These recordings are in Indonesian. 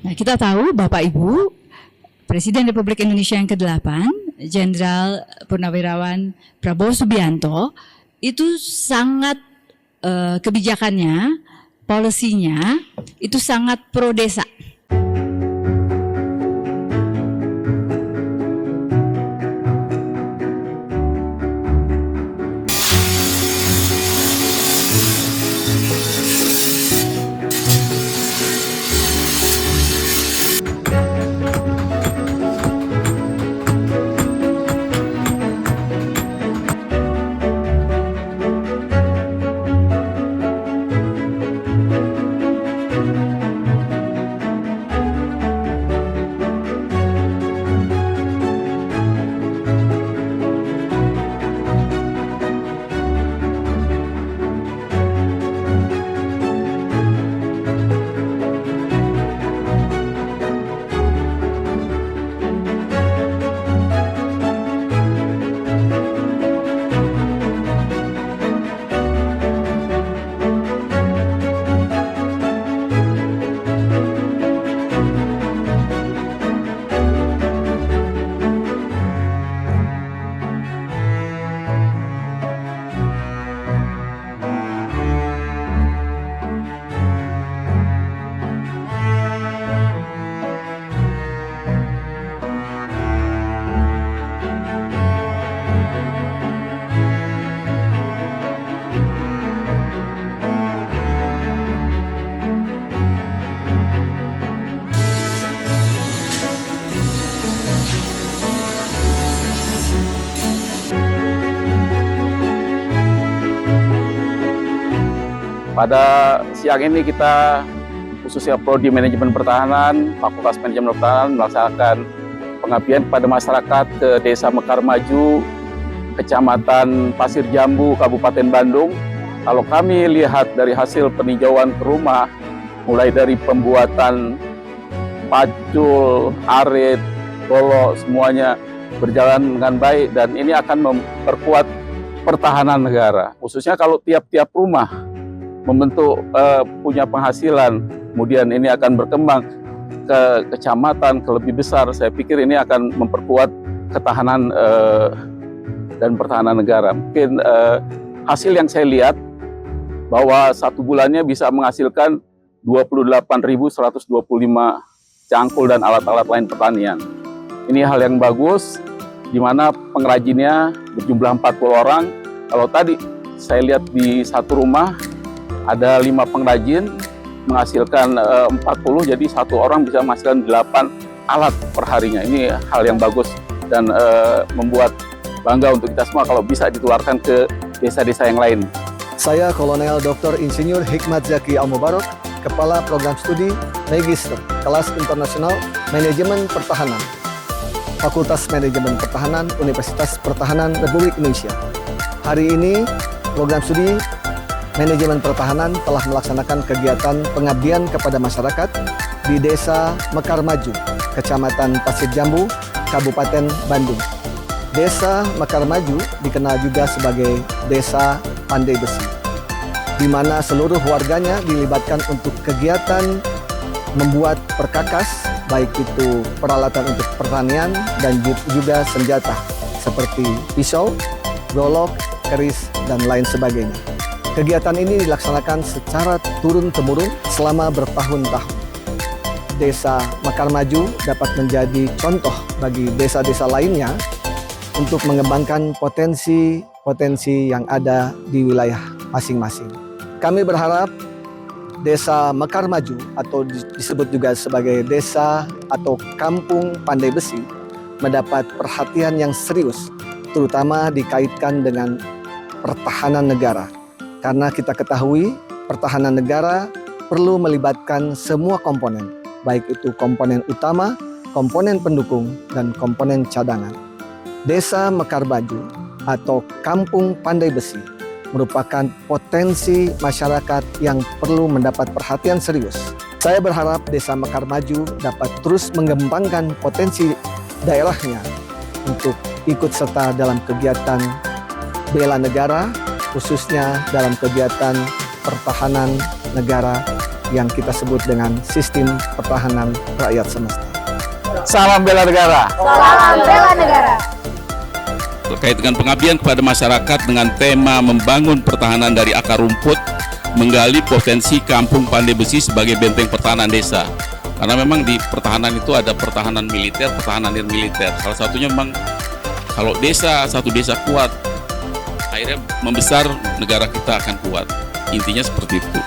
Nah, kita tahu Bapak Ibu, Presiden Republik Indonesia yang ke-8, Jenderal Purnawirawan Prabowo Subianto, itu sangat kebijakannya, polisinya, itu sangat pro desa. Pada siang ini kita khususnya Prodi Manajemen Pertahanan, Fakultas Manajemen Pertahanan melaksanakan pengabdian kepada masyarakat ke Desa Mekar Maju, Kecamatan Pasir Jambu, Kabupaten Bandung. Kalau kami lihat dari hasil peninjauan ke rumah, mulai dari pembuatan pacul, arit, golok, semuanya berjalan dengan baik dan ini akan memperkuat pertahanan negara. Khususnya kalau tiap-tiap rumah membentuk punya penghasilan, kemudian ini akan berkembang ke kecamatan, ke lebih besar. Saya pikir ini akan memperkuat ketahanan dan pertahanan negara. Mungkin hasil yang saya lihat bahwa 1 bulannya bisa menghasilkan 28.125 cangkul dan alat-alat lain pertanian. Ini hal yang bagus, di mana pengrajinnya berjumlah 40 orang. Kalau tadi saya lihat di satu rumah ada 5 pengrajin menghasilkan 40, jadi satu orang bisa menghasilkan 8 alat perharinya. Ini hal yang bagus dan membuat bangga untuk kita semua kalau bisa ditularkan ke desa-desa yang lain. Saya Kolonel Dr. Insinyur Hikmat Zaki Al-Mubarak, Kepala Program Studi Magister Kelas Internasional Manajemen Pertahanan, Fakultas Manajemen Pertahanan Universitas Pertahanan Republik Indonesia. Hari ini program studi Manajemen Pertahanan telah melaksanakan kegiatan pengabdian kepada masyarakat di Desa Mekar Maju, Kecamatan Pasir Jambu, Kabupaten Bandung. Desa Mekar Maju dikenal juga sebagai Desa Pandai Besi, di mana seluruh warganya dilibatkan untuk kegiatan membuat perkakas, baik itu peralatan untuk pertanian dan juga senjata seperti pisau, golok, keris, dan lain sebagainya. Kegiatan ini dilaksanakan secara turun-temurun selama bertahun-tahun. Desa Mekar Maju dapat menjadi contoh bagi desa-desa lainnya untuk mengembangkan potensi yang ada di wilayah masing-masing. Kami berharap Desa Mekar Maju atau disebut juga sebagai desa atau kampung pandai besi mendapat perhatian yang serius, terutama dikaitkan dengan pertahanan negara. Karena kita ketahui pertahanan negara perlu melibatkan semua komponen, baik itu komponen utama, komponen pendukung, dan komponen cadangan. Desa Mekar Maju atau Kampung Pandai Besi merupakan potensi masyarakat yang perlu mendapat perhatian serius. Saya berharap Desa Mekar Maju dapat terus mengembangkan potensi daerahnya untuk ikut serta dalam kegiatan bela negara, khususnya dalam kegiatan pertahanan negara yang kita sebut dengan sistem pertahanan rakyat semesta. Salam bela negara. Salam bela negara. Terkait dengan pengabdian kepada masyarakat dengan tema membangun pertahanan dari akar rumput, menggali potensi Kampung Pandai Besi sebagai benteng pertahanan desa. Karena memang di pertahanan itu ada pertahanan militer, pertahanan nirmiliter. Salah satunya memang kalau satu desa kuat, akhirnya membesar, negara kita akan kuat. Intinya seperti itu.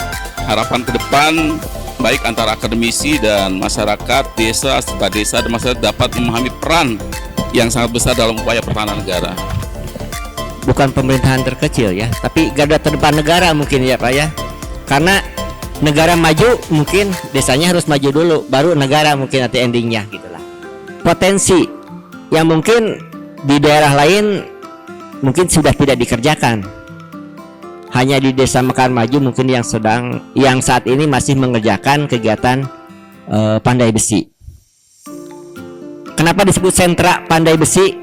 Harapan ke depan baik antara akademisi dan masyarakat, desa, serta desa dan masyarakat dapat memahami peran yang sangat besar dalam upaya pertahanan negara. Bukan pemerintahan terkecil ya, tapi garda terdepan negara mungkin ya Pak ya. Karena negara maju mungkin desanya harus maju dulu, baru negara mungkin nanti endingnya gitulah. Potensi yang mungkin di daerah lain mungkin sudah tidak dikerjakan. Hanya di Desa Mekar Maju mungkin yang saat ini masih mengerjakan kegiatan pandai besi. Kenapa disebut sentra pandai besi?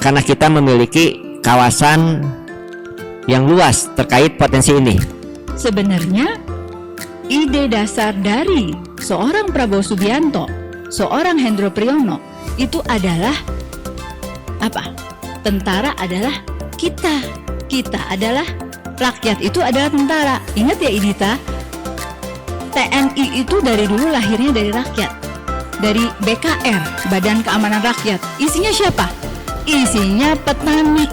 Karena kita memiliki kawasan yang luas terkait potensi ini. Sebenarnya ide dasar dari seorang Prabowo Subianto, seorang Hendro Priyono itu adalah apa? Tentara adalah kita adalah rakyat, itu adalah tentara. Ingat ya Idita, TNI itu dari dulu lahirnya dari rakyat, dari BKR, Badan Keamanan Rakyat. Isinya siapa? Isinya petani,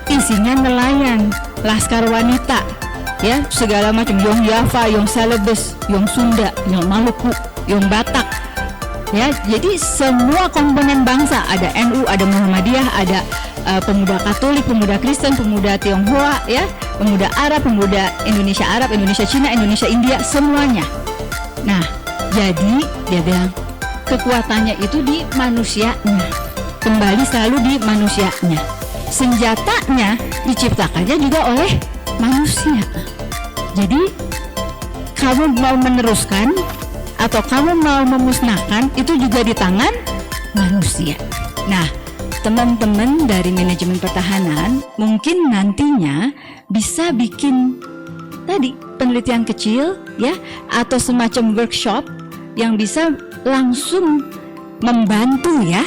isinya nelayan, laskar wanita, ya segala macam, Yong Java, Yong Celebes, Yong Sunda, Yong Maluku, Yong Batak, ya. Jadi semua komponen bangsa, ada NU, ada Muhammadiyah, ada pemuda Katolik, pemuda Kristen, pemuda Tionghoa, ya, pemuda Arab, pemuda Indonesia Arab, Indonesia Cina, Indonesia India, semuanya. Nah, jadi dia bilang kekuatannya itu di manusianya, kembali selalu di manusianya. Senjatanya diciptakannya juga oleh manusia. Jadi kamu mau meneruskan atau kamu mau memusnahkan itu juga di tangan manusia. Nah, teman-teman dari manajemen pertahanan mungkin nantinya bisa bikin tadi penelitian kecil ya, atau semacam workshop yang bisa langsung membantu ya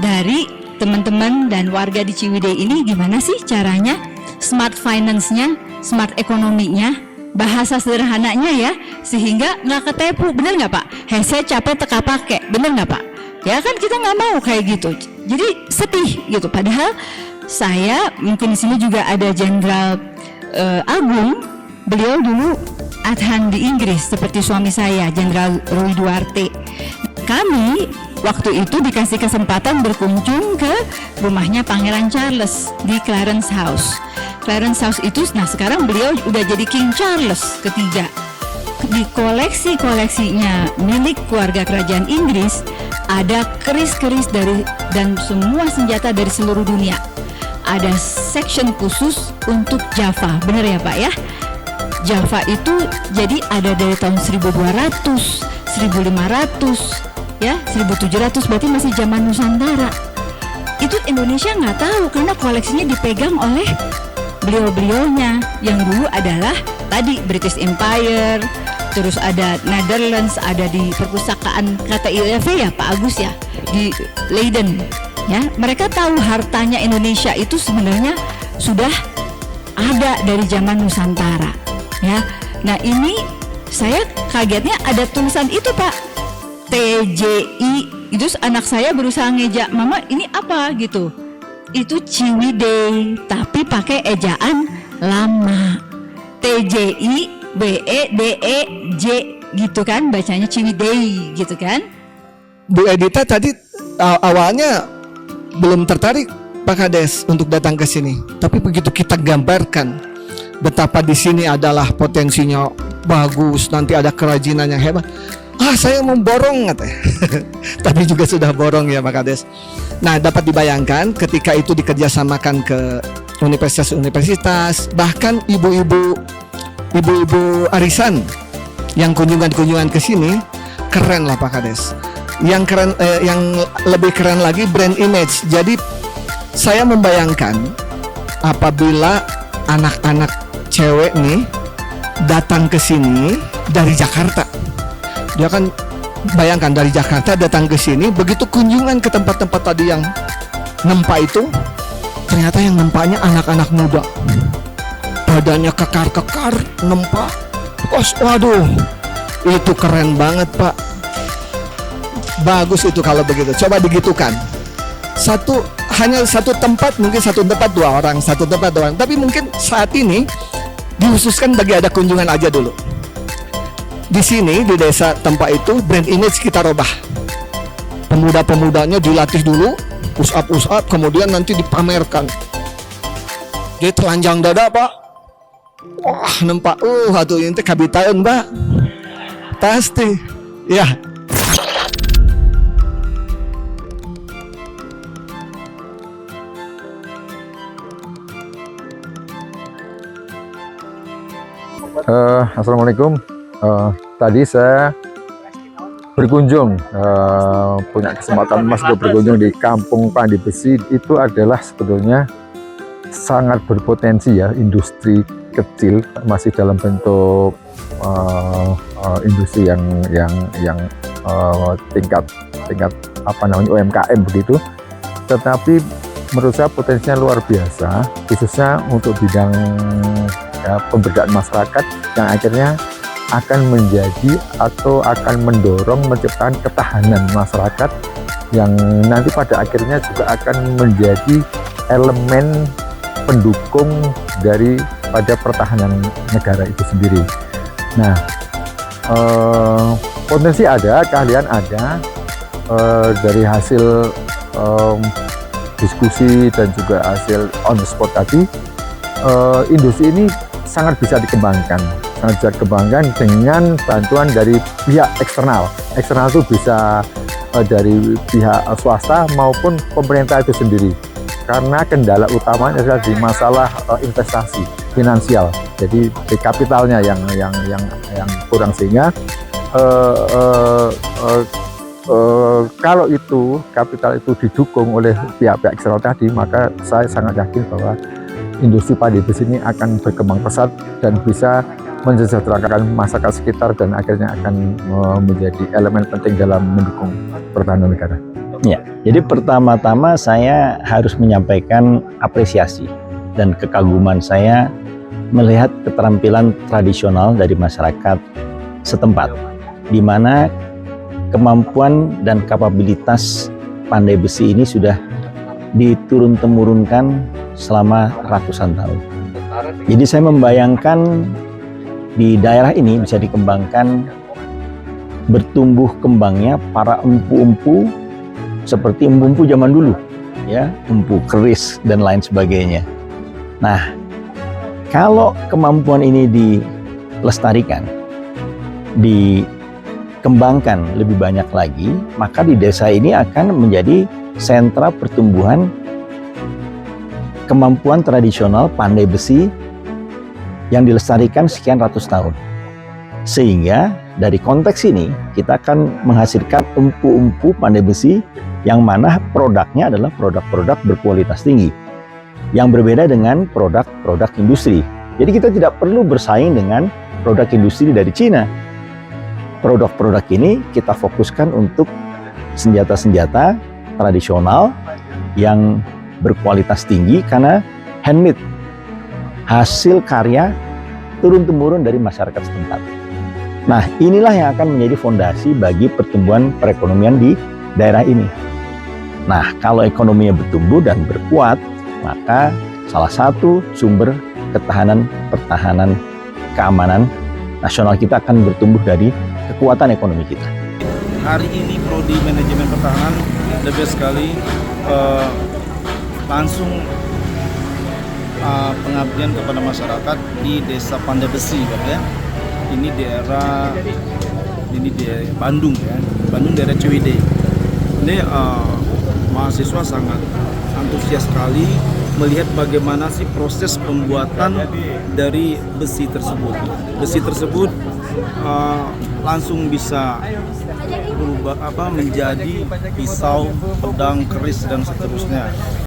dari teman-teman dan warga di Ciwidey ini, gimana sih caranya smart finance-nya, smart ekonominya, bahasa sederhananya ya, sehingga nggak ketepu. Bener nggak Pak? Hese capek teka pakai, bener nggak Pak? Ya kan kita nggak mau kayak gitu. Jadi sedih gitu. Padahal saya mungkin di sini juga ada Jenderal Agung, beliau dulu adhan di Inggris seperti suami saya, Jenderal Rui Duarte. Kami waktu itu dikasih kesempatan berkunjung ke rumahnya Pangeran Charles di Clarence House. Clarence House itu, nah sekarang beliau udah jadi King Charles ketiga. Di koleksinya milik keluarga kerajaan Inggris ada keris-keris dan semua senjata dari seluruh dunia. Ada section khusus untuk Java, benar ya Pak ya? Java itu jadi ada dari tahun 1200, 1500, ya 1700, berarti masih zaman Nusantara. Itu Indonesia nggak tahu karena koleksinya dipegang oleh beliau-beliaunya yang dulu adalah tadi British Empire, terus ada Netherlands, ada di perpustakaan KTILV ya Pak Agus ya, di Leiden ya. Mereka tahu hartanya Indonesia itu sebenarnya sudah ada dari zaman Nusantara ya. Nah ini saya kagetnya ada tulisan itu Pak, TJI. Itu anak saya berusaha ngejak, mama ini apa gitu. Itu Ciwidey tapi pakai ejaan lama, TJI BEDEJ gitu kan, bacanya Ciwidey gitu kan. Bu Edita tadi awalnya belum tertarik Pak Kades untuk datang ke sini, tapi begitu kita gambarkan betapa di sini adalah potensinya bagus, nanti ada kerajinan yang hebat, saya mau borong katanya. Tapi juga sudah borong ya Pak Kades. Nah, dapat dibayangkan ketika itu dikerjasamakan ke universitas-universitas, bahkan ibu-ibu arisan yang kunjungan ke sini, keren lah Pak Kades. Yang keren, yang lebih keren lagi brand image. Jadi saya membayangkan apabila anak-anak cewek nih datang ke sini dari Jakarta, Dia kan bayangkan dari Jakarta datang ke sini, begitu kunjungan ke tempat-tempat tadi yang nempa itu, ternyata yang nempanya anak-anak muda. Badannya kekar-kekar, nempa. Waduh, itu keren banget Pak. Bagus itu kalau begitu. Coba digitukan. Hanya satu tempat, mungkin satu tempat 2 orang, satu tempat 2 orang. Tapi mungkin saat ini dikhususkan bagi ada kunjungan aja dulu. Di sini di desa tempat itu brand image kita rubah. Pemuda-pemudanya dilatih dulu, push up, kemudian nanti dipamerkan. Dia telanjang dada Pak. Wah, nempak. Aduh ini kabitaeun Mbak. Pasti. Ya. Assalamualaikum. Tadi saya berkunjung, punya kesempatan emas untuk berkunjung di Kampung Pandai Besi. Itu adalah sebetulnya sangat berpotensi ya, industri kecil, masih dalam bentuk industri yang tingkat apa namanya UMKM begitu. Tetapi menurut saya potensinya luar biasa, khususnya untuk bidang pemberdayaan masyarakat yang akhirnya akan menjadi atau akan mendorong menciptakan ketahanan masyarakat yang nanti pada akhirnya juga akan menjadi elemen pendukung daripada pertahanan negara itu sendiri. Nah, potensi ada, keahlian ada, dari hasil diskusi dan juga hasil on the spot tadi, industri ini sangat bisa dikembangkan dengan bantuan dari pihak eksternal. Eksternal itu bisa dari pihak swasta maupun pemerintah itu sendiri. Karena kendala utamanya adalah di masalah investasi finansial. Jadi di kapitalnya yang kurang, sehingga kalau itu kapital itu didukung oleh pihak-pihak eksternal tadi, maka saya sangat yakin bahwa industri padi besi ini akan berkembang pesat dan bisa mensejahterakan masyarakat sekitar dan akhirnya akan menjadi elemen penting dalam mendukung pertahanan negara. Ya, jadi pertama-tama saya harus menyampaikan apresiasi dan kekaguman saya melihat keterampilan tradisional dari masyarakat setempat, di mana kemampuan dan kapabilitas pandai besi ini sudah diturun-temurunkan selama ratusan tahun. Jadi saya membayangkan di daerah ini bisa dikembangkan bertumbuh kembangnya para empu-empu seperti empu-empu zaman dulu, ya, empu keris dan lain sebagainya. Nah, kalau kemampuan ini dilestarikan, dikembangkan lebih banyak lagi, maka di desa ini akan menjadi sentra pertumbuhan kemampuan tradisional pandai besi yang dilestarikan sekian ratus tahun. Sehingga dari konteks ini kita akan menghasilkan empu-empu pandai besi yang mana produknya adalah produk-produk berkualitas tinggi yang berbeda dengan produk-produk industri. Jadi kita tidak perlu bersaing dengan produk industri dari Cina. Produk-produk ini kita fokuskan untuk senjata-senjata tradisional yang berkualitas tinggi karena handmade, hasil karya turun-temurun dari masyarakat setempat. Nah, inilah yang akan menjadi fondasi bagi pertumbuhan perekonomian di daerah ini. Nah, kalau ekonominya bertumbuh dan berkuat, maka salah satu sumber pertahanan, keamanan nasional kita akan bertumbuh dari kekuatan ekonomi kita. Hari ini Prodi Manajemen Pertahanan lebih sekali langsung pengabdian kepada masyarakat di Desa Pandai Besi, ya. Ini daerah Bandung, ya. Bandung daerah Ciwidey. Ini mahasiswa sangat antusias sekali melihat bagaimana sih proses pembuatan dari besi tersebut. Besi tersebut langsung bisa berubah menjadi pisau, pedang, keris dan seterusnya.